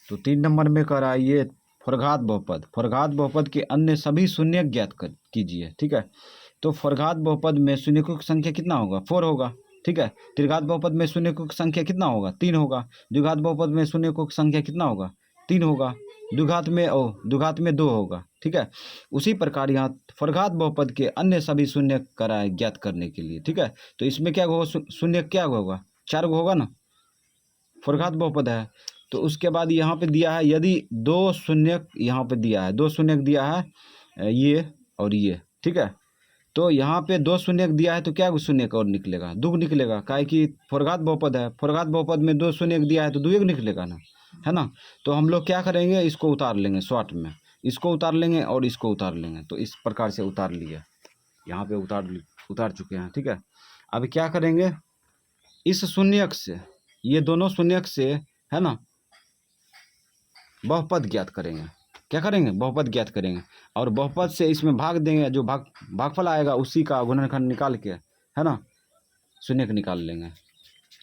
तो 3 नंबर में कह रहा है ये फॉरघात बहुपद, फॉरघात बहुपद के अन्य सभी शून्य ज्ञात कर कीजिए। ठीक है, तो फॉरघात बहुपद में शून्यकों की संख्या कितना होगा, 4 होगा। ठीक है, त्रिघात बहुपद में शून्यकों की संख्या कितना होगा, 3 होगा। द्विघात बहुपद में शून्यकों की संख्या कितना होगा, 3 होगा। द्विघात में 2 होगा। ठीक है, उसी प्रकार यहाँ फॉरघात बहुपद के अन्य सभी शून्य कराए ज्ञात करने के लिए। ठीक है, तो इसमें क्या होगा, शून्य क्या होगा, 4 होगा ना, फॉरघात बहुपद है। तो उसके बाद यहाँ पे दिया है यदि 2 शून्य, यहाँ पे दिया है 2 शून्य दिया है ये और ये। ठीक है, तो यहाँ पे 2 शून्य दिया है तो क्या शून्य और निकलेगा, 2 निकलेगा, काहे कि फॉरघात बहुपद है। फॉरघात बहुपद में 2 शून्य दिया है तो 2 निकलेगा ना, है ना। तो हम लोग क्या करेंगे, इसको उतार लेंगे शॉर्ट में, इसको उतार लेंगे और इसको उतार लेंगे। तो इस प्रकार से उतार लिया, यहाँ पे उतार चुके हैं। ठीक है, अब क्या करेंगे, इस शून्यक से, ये दोनों शून्यक से, है ना, बहुपद ज्ञात करेंगे। क्या करेंगे, बहुपद ज्ञात करेंगे और बहुपद से इसमें भाग देंगे, जो भागफल आएगा उसी का गुणनखंड निकाल के, है ना, शून्यक निकाल लेंगे।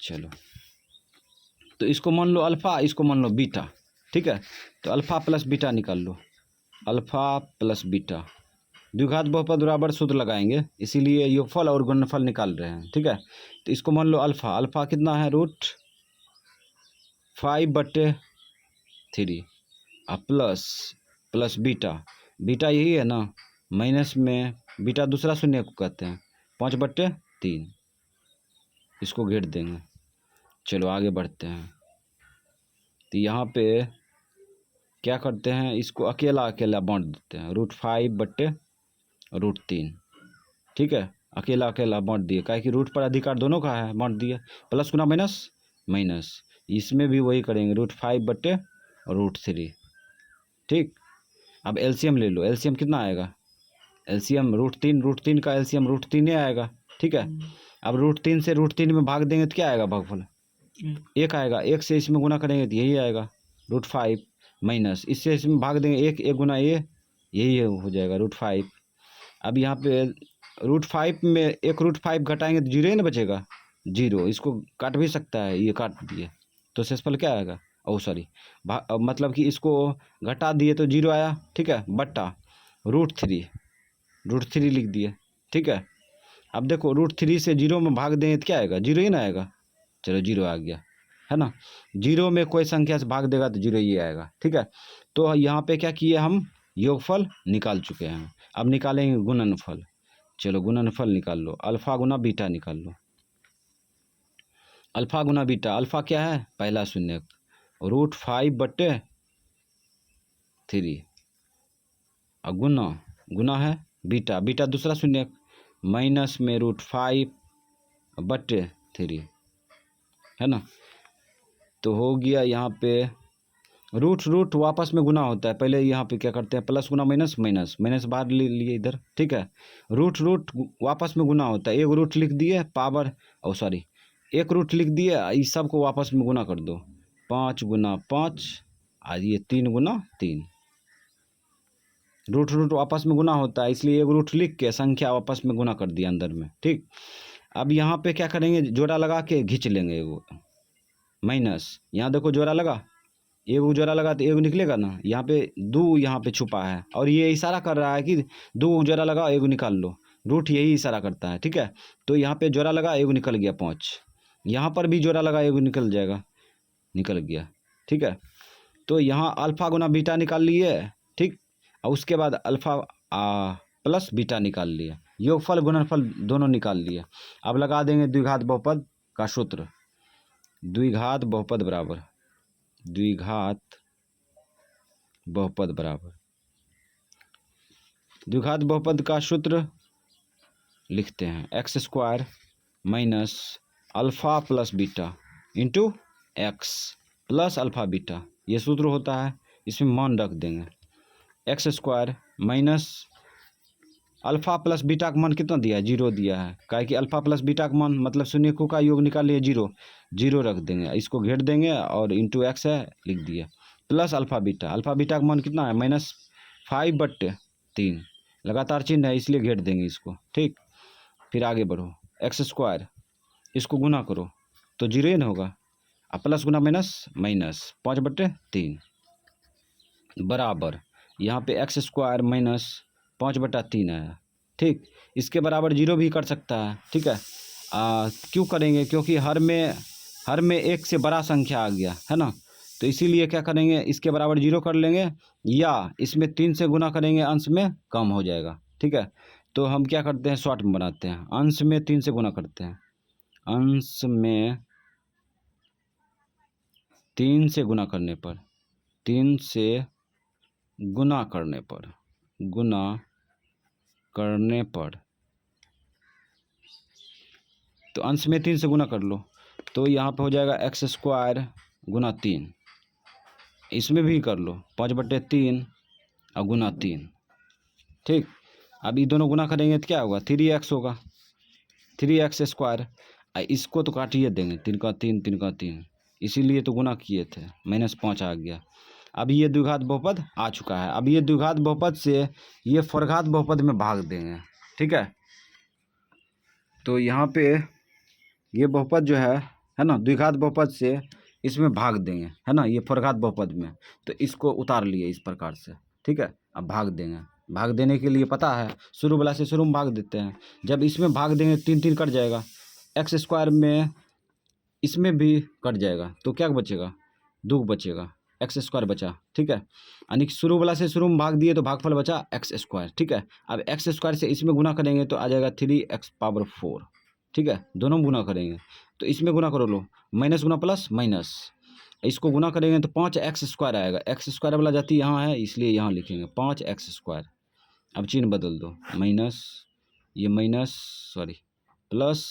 चलो, तो इसको मान लो अल्फा, इसको मान लो बीटा। ठीक है, तो अल्फा प्लस बीटा निकाल लो, अल्फा प्लस बीटा। द्विघात बहुपद बराबर सूत्र लगाएंगे, इसीलिए योगफल और गुणनफल निकाल रहे हैं। ठीक है, तो इसको मान लो अल्फा, अल्फा कितना है, √5/3 और प्लस बीटा, बीटा यही है ना, माइनस में बीटा दूसरा शून्य को कहते हैं, 5/3, इसको घेर देंगे। चलो आगे बढ़ते हैं। तो यहाँ पे क्या करते हैं, इसको अकेला अकेला बांट देते हैं, √5/√3। ठीक है, अकेला अकेला बांट दिए, काहे कि रूट पर अधिकार दोनों का है, बांट दिए। प्लस गुना माइनस माइनस, इसमें भी वही करेंगे, √5/√3। ठीक, अब एलसीएम ले लो, एलसीएम कितना आएगा, एलसीएम √3 का एलसीएम √3 आएगा। ठीक है, अब √3 से √3 में भाग देंगे तो क्या आएगा, भागफल 1 आएगा, 1 से इसमें गुना करेंगे तो यही आएगा √5 माइनस, इससे इसमें भाग देंगे 1 गुना यही हो जाएगा √5। अब यहाँ पे √5 में 1 √5 घटाएंगे तो 0 ही ना बचेगा, 0, इसको काट भी सकता है, ये काट दिए तो शेषफल क्या आएगा, सॉरी, मतलब कि इसको घटा दिए तो 0 आया। ठीक है, बट्टा √3 लिख दिए। ठीक है, अब देखो √3 से 0 में भाग देंगे तो क्या आएगा, 0 ही ना आएगा। चलो 0 आ गया, है ना, 0 में कोई संख्या से भाग देगा तो 0 ही आएगा। ठीक है, तो यहाँ पे क्या किए, हम योगफल निकाल चुके हैं, अब निकालेंगे गुणनफल। चलो गुणनफल निकाल लो, अल्फा गुना बीटा निकाल लो, अल्फा गुना बीटा, अल्फा क्या है, पहला शून्य, √5/3 और गुना है बीटा, बीटा दूसरा शून्य, माइनस में √5/3, है ना। तो हो गया, यहाँ पे रूट वापस में गुना होता है, पहले यहाँ पे क्या करते हैं, प्लस गुना माइनस माइनस बाहर ले लिए इधर। ठीक है, रूट वापस में गुना होता है, एक रूट लिख दिए पावर, एक रूट लिख दिए, इस सब को वापस में गुना कर दो, 5 × 5 और ये 3 × 3, रूट वापस में गुना होता है, इसलिए एक रूट लिख के संख्या वापस में गुना कर दिया अंदर में। ठीक, अब यहाँ पे क्या करेंगे, जोड़ा लगा के खींच लेंगे एगो माइनस, यहाँ देखो जोड़ा लगा, एगो जोड़ा लगा तो एगो निकलेगा ना, यहाँ पे 2 यहाँ पे छुपा है और ये इशारा कर रहा है कि 2 जोड़ा लगा एगो निकाल लो, रूट यही इशारा करता है। ठीक है, तो यहाँ पे जोड़ा लगा एगो निकल गया 5, यहाँ पर भी जोड़ा लगा एगो निकल गया। ठीक है, तो यहाँ अल्फा गुना बीटा निकाल लिए। ठीक, और उसके बाद अल्फा प्लस बीटा निकाल लिए, योगफल गुणनफल दोनों निकाल लिए। अब लगा देंगे द्विघात बहुपद का सूत्र, द्विघात बहुपद बराबर द्विघात बहुपद का सूत्र लिखते हैं, x² minus alpha plus beta into x plus alpha beta, ये सूत्र होता है, इसमें मान रख देंगे, x² minus alpha plus beta का मान कितना दिया है, 0 दिया है, काहे कि अल्फ़ा प्लस बीटा का मान मतलब शून्यकों का योग निकालिए, 0 रख देंगे, इसको घेर देंगे और इंटू एक्स है लिख दिया, प्लस अल्फ़ा बीटा का मान कितना है, -5/3, लगातार चिन्ह है इसलिए घेर देंगे इसको। ठीक, फिर आगे बढ़ो, x², इसको गुना करो तो 0 ही ना होगा, और प्लस गुना माइनस 5/3, बराबर यहाँ पे एक्स स्क्वायर माइनस 5/3 आया, ठीक। इसके बराबर जीरो भी कर सकता है, ठीक है। क्यों करेंगे, क्योंकि हर में एक से बड़ा संख्या आ गया है ना, तो इसीलिए क्या करेंगे, इसके बराबर जीरो कर लेंगे, या इसमें 3 से गुना करेंगे, अंश में कम हो जाएगा, ठीक है। तो हम क्या करते हैं, शॉर्ट में बनाते हैं, अंश में 3 से गुना करते हैं, अंश में 3 से गुना करने पर, 3 से गुना करने पर, तो अंश में 3 से गुना कर लो, तो यहाँ पे हो जाएगा एक्स स्क्वायर गुना 3, इसमें भी कर लो 5/3 और गुना 3, ठीक। अब ये दोनों गुना करेंगे तो क्या होगा, 3x होगा, 3x स्क्वायर। इसको तो काटिए देंगे, 3 का 3, 3 का 3, इसीलिए तो गुना किए थे, -5 आ गया। अब ये द्विघात बहुपद आ चुका है, अब ये द्विघात बहुपद से ये फोरघात बहुपद में भाग देंगे, ठीक है। तो यहाँ पे ये बहुपद जो है ना, द्विघात बहुपद से इसमें भाग देंगे, है ना, ये फोरघात बहुपद में, तो इसको उतार लिए इस प्रकार से, ठीक है। अब भाग देंगे, भाग देने के लिए पता है, शुरू वाला से शुरू में भाग देते हैं, जब इसमें भाग देंगे 3 3 कट जाएगा, एक्स स्क्वायर में इसमें भी कट जाएगा, तो क्या बचेगा, 2 बचेगा, एक्स स्क्वायर बचा, ठीक है। यानी शुरू वाला से शुरू में भाग दिए तो भागफल बचा एक्स स्क्वायर, ठीक है। अब एक्स स्क्वायर से इसमें गुना करेंगे तो आ जाएगा 3x⁴, ठीक है, दोनों में गुना करेंगे, तो इसमें गुना करो लो, माइनस गुना प्लस माइनस, इसको गुना करेंगे तो 5x² आएगा, एक्स स्क्वायर वाला जाति यहाँ है इसलिए यहाँ लिखेंगे 5x²। अब चिन्ह बदल दो, माइनस ये माइनस सॉरी प्लस,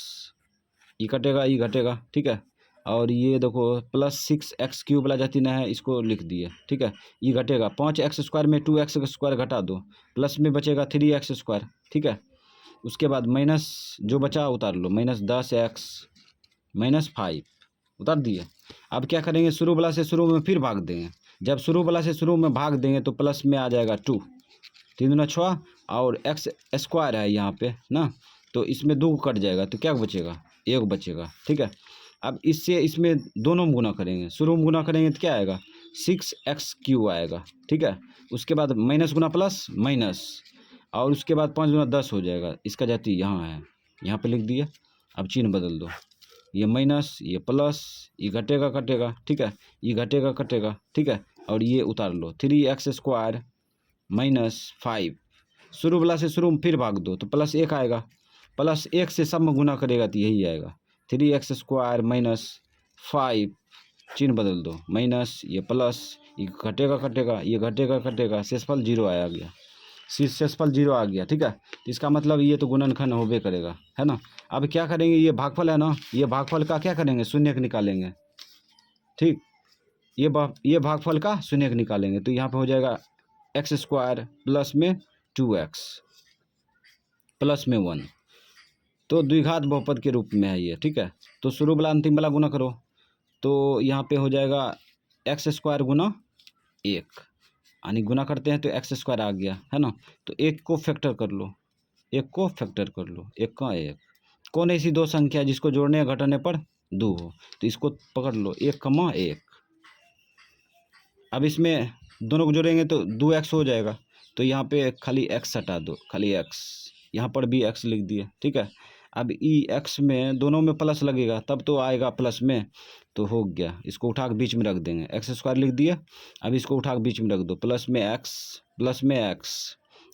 ये कटेगा ये घटेगा, ठीक है। और ये देखो +6x³ वाला जाति ना है, इसको लिख दिए, ठीक है। ये घटेगा, 5x² में 2x² घटा दो, प्लस में बचेगा 3x², ठीक है। उसके बाद माइनस जो बचा उतार लो, -10x -5 उतार दिए। अब क्या करेंगे, शुरू वाला से शुरू में फिर भाग देंगे, जब शुरू वाला से शुरू में भाग देंगे तो प्लस में आ जाएगा 2, 3 दूना 6, और एक्स स्क्वायर है यहाँ पे ना, तो इसमें 2 कट जाएगा, तो क्या बचेगा, 1 बचेगा, ठीक है। अब इससे इसमें दोनों में गुना करेंगे, शुरू में गुना करेंगे तो क्या आएगा, 6x³ आएगा, ठीक है। उसके बाद माइनस गुना प्लस माइनस, और उसके बाद 5 गुना 10 हो जाएगा, इसका जाति यहाँ है, यहाँ पे लिख दिया। अब चिन्ह बदल दो, ये माइनस ये प्लस, ये घटेगा कटेगा, ठीक है, ये घटेगा कटेगा, ठीक है। और ये उतार लो, 3x² -5, शुरू वाला से शुरू में फिर भाग दो तो +1 आएगा, +1 से सब में गुना करेगा तो यही आएगा, 3x² -5, चिन्ह बदल दो, माइनस ये प्लस, ये घटेगा कटेगा, ये घटेगा कटेगा, शेषफल 0 आया गया, शेषफल 0 आ गया, ठीक है। तो इसका मतलब ये तो गुणनखंड होबे करेगा, है ना। अब क्या करेंगे, ये भागफल है ना, ये भागफल का क्या करेंगे, शून्य निकालेंगे, ठीक। ये भागफल का शून्य निकालेंगे, तो यहाँ पे हो जाएगा x² प्लस में 2x प्लस में 1, तो द्विघात बहुपद के रूप में है ये, ठीक है। तो शुरू वाला अंतिम वाला गुना करो, तो यहाँ पे हो जाएगा x² गुना 1, यानी गुना करते हैं तो x² आ गया, है ना। तो 1 को फैक्टर कर लो, 1 को फैक्टर कर लो, 1 का 1, कौन ऐसी दो संख्या जिसको जोड़ने या घटाने पर 2 हो, तो इसको पकड़ लो, 1,1। अब इसमें दोनों को जोड़ेंगे तो 2x हो जाएगा, तो यहाँ पे खाली x हटा दो, खाली x, यहाँ पर भी x लिख दिए, ठीक है। अब x में दोनों में प्लस लगेगा तब तो आएगा प्लस में, तो हो गया, इसको उठा के बीच में रख देंगे, x² लिख दिया। अब इसको उठा के बीच में रख दो, प्लस में x,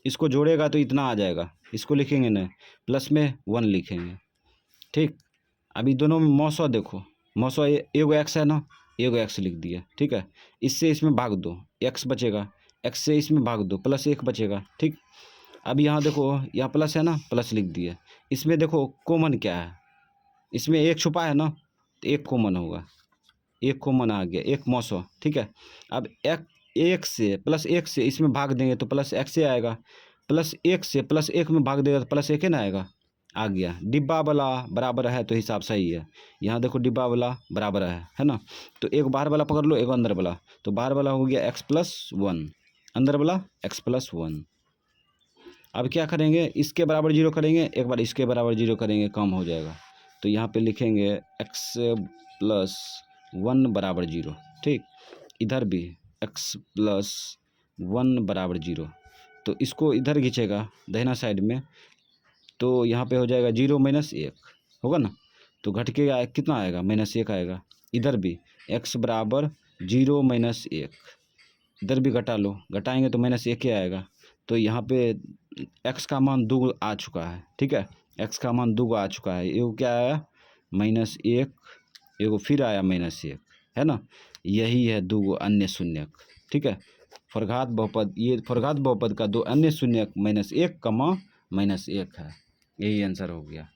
इसको जोड़ेगा तो इतना आ जाएगा, इसको लिखेंगे नहीं, प्लस में 1 लिखेंगे, ठीक। अभी दोनों में मौसो देखो, मौसो एगो x है ना, एगो x लिख दिया, ठीक है। इससे इसमें भाग दो, x बचेगा, x से इसमें भाग दो, +1 बचेगा, ठीक। अब यहाँ देखो, यहाँ प्लस है ना, प्लस लिख दिया। इसमें देखो कॉमन क्या है, इसमें 1 छुपा है ना, तो 1 कॉमन होगा, 1 कॉमन आ गया, 1 मौसो, ठीक है। अब 1 से +1 से इसमें भाग देंगे तो +x से आएगा, +1 से +1 में भाग देगा तो +1 ना आएगा, आ गया। डिब्बा वाला बराबर है तो हिसाब सही है, यहाँ देखो डिब्बा वाला बराबर है ना। तो एक बाहर वाला पकड़ लो, एक अंदर वाला, तो बाहर वाला हो गया x+1, अंदर वाला x+1। अब क्या करेंगे, इसके बराबर 0 करेंगे, एक बार इसके बराबर 0 करेंगे, कम हो जाएगा, तो यहाँ पे लिखेंगे x+1 = 0, ठीक। इधर भी x+1 1 बराबर 0। तो इसको इधर खींचेगा दाहिना साइड में, तो यहाँ पे हो जाएगा 0 माइनस 1 होगा ना, तो घट के कितना आएगा, -1 आएगा। इधर भी x बराबर 0 माइनस 1, इधर भी घटा लो, घटाएंगे तो -1 ही आएगा। तो यहाँ पे x का मान 2 आ चुका है, ठीक है, x का मान 2 आ चुका है। ये क्या आया, -1, एगो फिर आया -1, है ना। यही है 2 अन्य शून्यक, ठीक है। फॉरघात बहुपद, ये फॉरघात बहुपद का 2 अन्य शून्यक -1, -1 है। यही आंसर हो गया।